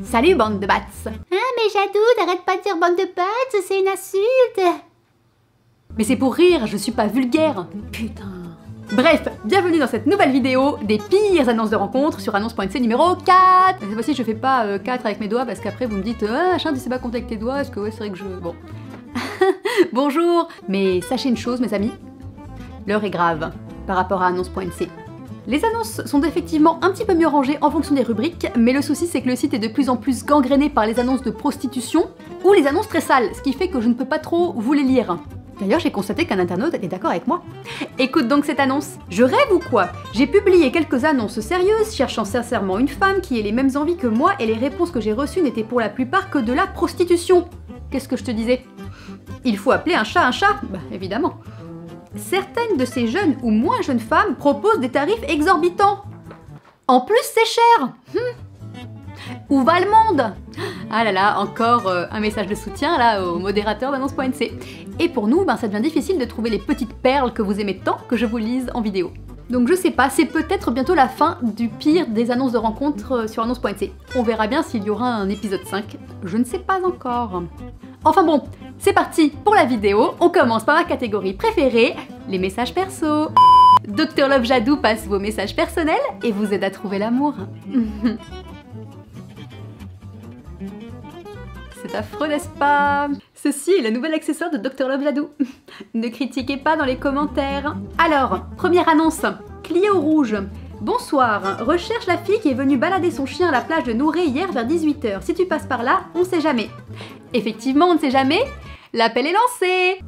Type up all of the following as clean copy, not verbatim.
Salut bande de bats. Ah mais Jadou, t'arrêtes pas de dire bande de bats, c'est une insulte. Mais c'est pour rire, je suis pas vulgaire. Putain. Bref, bienvenue dans cette nouvelle vidéo des pires annonces de rencontres sur annonce.nc numéro 4. Cette fois-ci je fais pas 4 avec mes doigts parce qu'après vous me dites ah machin tu sais pas compter avec tes doigts, est-ce que ouais c'est vrai que je... Bon. Bonjour. Mais sachez une chose mes amis, l'heure est grave par rapport à annonce.nc. Les annonces sont effectivement un petit peu mieux rangées en fonction des rubriques, mais le souci c'est que le site est de plus en plus gangréné par les annonces de prostitution ou les annonces très sales, ce qui fait que je ne peux pas trop vous les lire. D'ailleurs, j'ai constaté qu'un internaute est d'accord avec moi. Écoute donc cette annonce. Je rêve ou quoi? J'ai publié quelques annonces sérieuses cherchant sincèrement une femme qui ait les mêmes envies que moi et les réponses que j'ai reçues n'étaient pour la plupart que de la prostitution. Qu'est-ce que je te disais? Il faut appeler un chat, bah évidemment. Certaines de ces jeunes ou moins jeunes femmes proposent des tarifs exorbitants. En plus, c'est cher. Où va le monde? Ah là là, encore un message de soutien là au modérateur d'annonce.nc. Et pour nous, ça devient difficile de trouver les petites perles que vous aimez tant que je vous lise en vidéo. Donc je sais pas, c'est peut-être bientôt la fin du pire des annonces de rencontres sur annonce.nc. On verra bien s'il y aura un épisode 5, je ne sais pas encore. Enfin bon, c'est parti pour la vidéo, on commence par ma catégorie préférée, les messages perso. Dr Love Jadou passe vos messages personnels et vous aide à trouver l'amour. C'est affreux, n'est-ce pas? Ceci est le nouvel accessoire de Dr Love Jadou. Ne critiquez pas dans les commentaires. Alors, première annonce. Clio rouge. Bonsoir, recherche la fille qui est venue balader son chien à la plage de Nouré hier vers 18 h. Si tu passes par là, on sait jamais. Effectivement, on ne sait jamais. L'appel est lancé.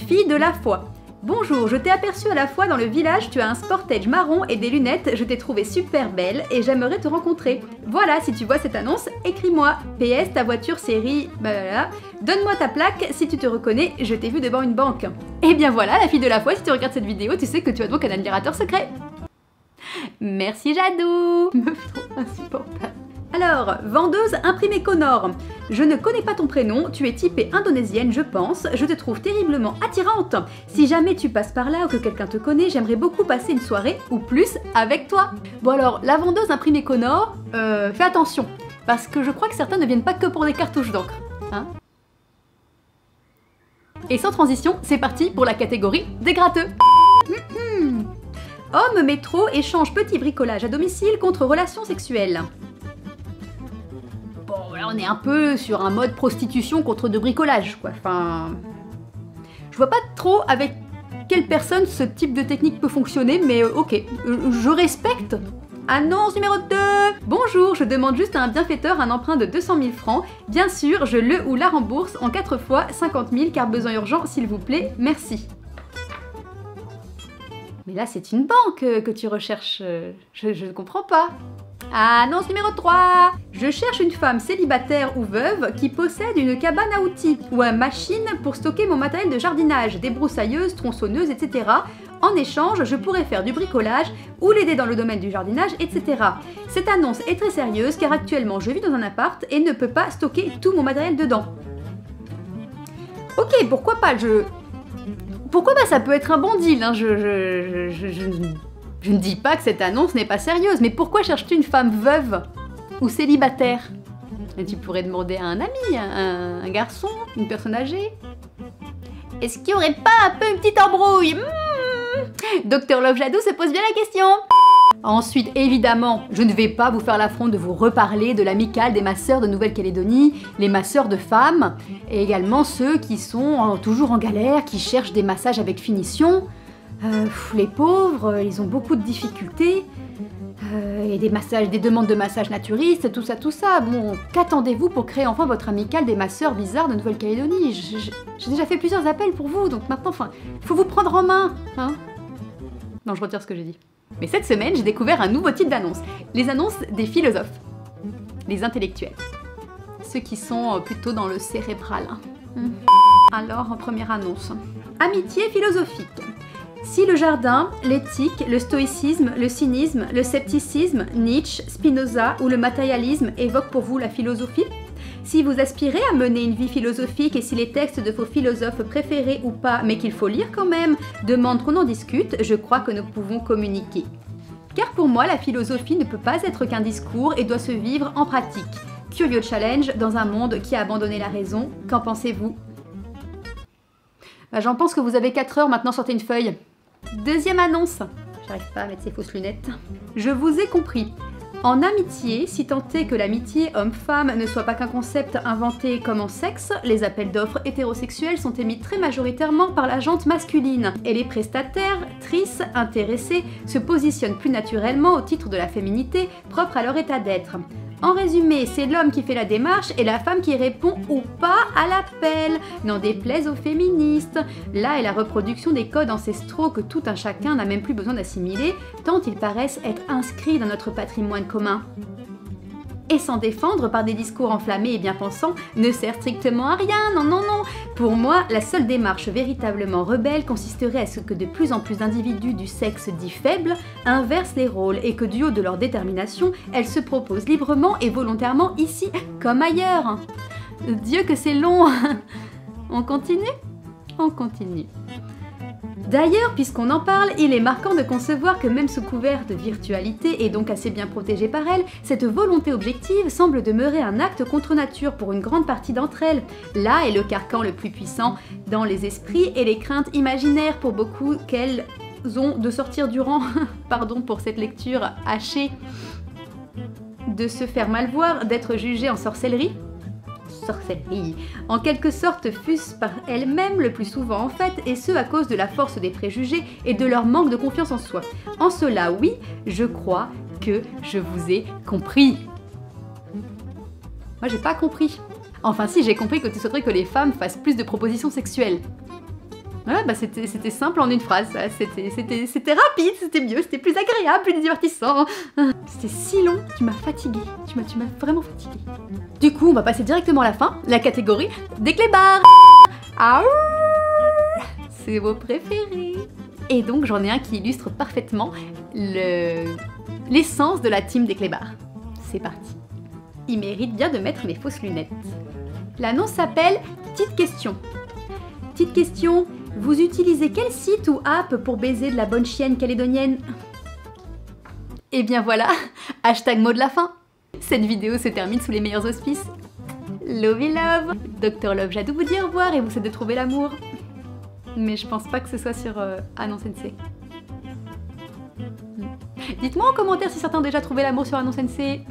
Fille de la foi. Bonjour, je t'ai aperçue à la fois dans le village, tu as un sportage marron et des lunettes, je t'ai trouvée super belle et j'aimerais te rencontrer. Voilà, si tu vois cette annonce, écris-moi. PS, ta voiture série... Voilà. Donne-moi ta plaque, si tu te reconnais, je t'ai vu devant une banque. Et bien voilà, la fille de la foi, si tu regardes cette vidéo, tu sais que tu as donc un admirateur secret. Merci Jadou. Meuf trop insupportable. Alors, vendeuse imprimée Connor. Je ne connais pas ton prénom, tu es typée indonésienne, je pense. Je te trouve terriblement attirante. Si jamais tu passes par là ou que quelqu'un te connaît, j'aimerais beaucoup passer une soirée ou plus avec toi. Bon alors, la vendeuse imprimée Connor, fais attention. Parce que je crois que certains ne viennent pas que pour des cartouches d'encre. Hein? Et sans transition, c'est parti pour la catégorie des gratteux. Homme métro échange petit bricolage à domicile contre relations sexuelles. Bon, là on est un peu sur un mode prostitution contre de bricolage, quoi. Enfin... Je vois pas trop avec quelle personne ce type de technique peut fonctionner, mais ok, je respecte. Annonce numéro 2. Bonjour, je demande juste à un bienfaiteur un emprunt de 200 000 francs. Bien sûr, je le ou la rembourse en 4 fois 50 000 car besoin urgent, s'il vous plaît, merci. Mais là, c'est une banque que tu recherches. Je ne comprends pas. Annonce numéro 3. Je cherche une femme célibataire ou veuve qui possède une cabane à outils ou une machine pour stocker mon matériel de jardinage, débroussailleuse, tronçonneuse, etc. En échange, je pourrais faire du bricolage ou l'aider dans le domaine du jardinage, etc. Cette annonce est très sérieuse car actuellement je vis dans un appart et ne peux pas stocker tout mon matériel dedans. Ok, pourquoi pas, Pourquoi pas, ça peut être un bon deal, hein. Je ne dis pas que cette annonce n'est pas sérieuse, mais pourquoi cherches-tu une femme veuve ou célibataire? Et tu pourrais demander à un ami, un garçon, une personne âgée. Est-ce qu'il n'y aurait pas un peu une petite embrouille? Dr Love Jadou se pose bien la question. Ensuite, évidemment, je ne vais pas vous faire l'affront de vous reparler de l'amicale des masseurs de Nouvelle-Calédonie, les masseurs de femmes, et également ceux qui sont toujours en galère, qui cherchent des massages avec finition. Les pauvres, ils ont beaucoup de difficultés, et des demandes de massages naturistes, tout ça. Bon, qu'attendez-vous pour créer enfin votre amicale des masseurs bizarres de Nouvelle-Calédonie? J'ai déjà fait plusieurs appels pour vous, donc maintenant, il faut vous prendre en main, hein? Non, je retire ce que j'ai dit. Mais cette semaine, j'ai découvert un nouveau type d'annonce. Les annonces des philosophes. Les intellectuels. Ceux qui sont plutôt dans le cérébral. Alors, première annonce. Amitié philosophique. Si le jardin, l'éthique, le stoïcisme, le cynisme, le scepticisme, Nietzsche, Spinoza ou le matérialisme évoquent pour vous la philosophie, si vous aspirez à mener une vie philosophique et si les textes de vos philosophes préférés ou pas, mais qu'il faut lire quand même, demandent qu'on en discute, je crois que nous pouvons communiquer. Car pour moi, la philosophie ne peut pas être qu'un discours et doit se vivre en pratique. Curieux challenge dans un monde qui a abandonné la raison. Qu'en pensez-vous? J'en pense que vous avez 4 heures, maintenant sortez une feuille. Deuxième annonce. J'arrive pas à mettre ces fausses lunettes. Je vous ai compris. En amitié, si tant est que l'amitié homme-femme ne soit pas qu'un concept inventé comme en sexe, les appels d'offres hétérosexuels sont émis très majoritairement par la gente masculine, et les prestataires, tristes, intéressés, se positionnent plus naturellement au titre de la féminité propre à leur état d'être. En résumé, c'est l'homme qui fait la démarche et la femme qui répond ou pas à l'appel, n'en déplaise aux féministes. Là est la reproduction des codes ancestraux que tout un chacun n'a même plus besoin d'assimiler, tant ils paraissent être inscrits dans notre patrimoine commun. Et s'en défendre par des discours enflammés et bien-pensants ne sert strictement à rien, non, non, non. Pour moi, la seule démarche véritablement rebelle consisterait à ce que de plus en plus d'individus du sexe dit faible inversent les rôles et que du haut de leur détermination, elles se proposent librement et volontairement ici comme ailleurs. Dieu que c'est long. On continue? On continue. D'ailleurs, puisqu'on en parle, il est marquant de concevoir que même sous couvert de virtualité et donc assez bien protégée par elle, cette volonté objective semble demeurer un acte contre nature pour une grande partie d'entre elles. Là est le carcan le plus puissant dans les esprits et les craintes imaginaires pour beaucoup qu'elles ont de sortir du rang, pardon pour cette lecture hachée, de se faire mal voir, d'être jugées en sorcellerie. En quelque sorte fût-ce par elles-mêmes le plus souvent en fait, et ce à cause de la force des préjugés et de leur manque de confiance en soi. En cela, oui, je crois que je vous ai compris. Moi, j'ai pas compris. Enfin si, j'ai compris que tu souhaiterais que les femmes fassent plus de propositions sexuelles. Ouais, bah c'était simple en une phrase, c'était rapide, c'était mieux, c'était plus agréable, plus divertissant. C'était si long, tu m'as fatiguée, tu m'as vraiment fatiguée. Du coup, on va passer directement à la fin, la catégorie des clébards. Ah, c'est vos préférés. Et donc j'en ai un qui illustre parfaitement l'essence de la team des clébards. C'est parti. Il mérite bien de mettre mes fausses lunettes. L'annonce s'appelle Petite question. Petite question. Vous utilisez quel site ou app pour baiser de la bonne chienne calédonienne? Et bien voilà, hashtag mot de la fin. Cette vidéo se termine sous les meilleurs auspices. Lovey love. Dr Love Jadou vous dit au revoir et vous souhaite de trouver l'amour. Mais je pense pas que ce soit sur Anon Sensei. Dites-moi en commentaire si certains ont déjà trouvé l'amour sur Anon Sensei.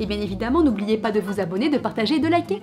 Et bien évidemment, n'oubliez pas de vous abonner, de partager et de liker.